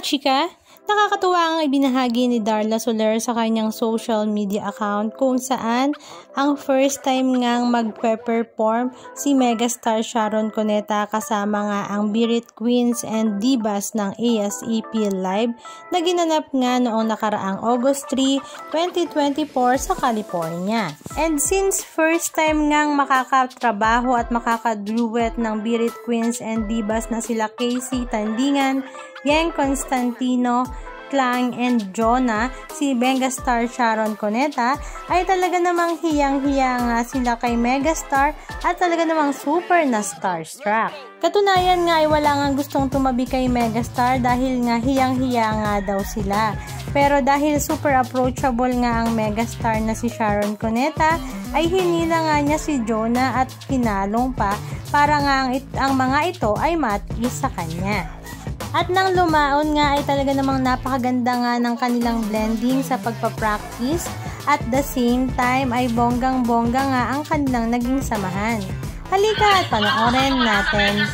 kachika, nakakatuwa ang ibinahagi ni Darla Soler sa kanyang social media account kung saan ang first time ngang magpe-perform si megastar Sharon Cuneta kasama nga ang Birit Queens and Divas ng ASEP Live na ginanap nga noong nakaraang August 3, 2024 sa California. And since first time ngang makakatrabaho at makakaduet ng Birit Queens and Divas na sila Casey Tandingan, Yeng Constantino, Klang and Jonah, si megastar Sharon Cuneta ay talaga namang hiyang-hiya nga sila kay megastar at talaga namang super na starstruck. Katunayan nga ay wala nga gustong tumabi kay megastar dahil nga hiyang-hiya nga daw sila. Pero dahil super approachable nga ang megastar na si Sharon Cuneta, ay hinila nga niya si Jonah at kinalong pa para nga ang mga ito ay matiis sa kanya. At nang lumaon nga ay talaga namang napakaganda nga ng kanilang blending sa pagpapractice at the same time ay bonggang-bongga nga ang kanilang naging samahan. Halika at panoorin natin.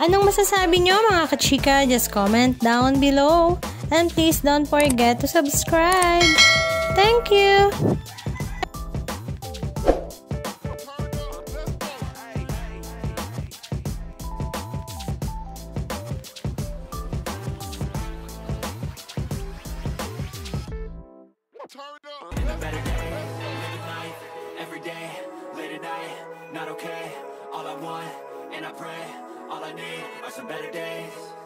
Anong masasabi nyo mga kachika? Just comment down below. And please don't forget to subscribe. Thank you! In a better day, living life, every day, late at night, not okay. All I want, and I pray, all I need are some better days.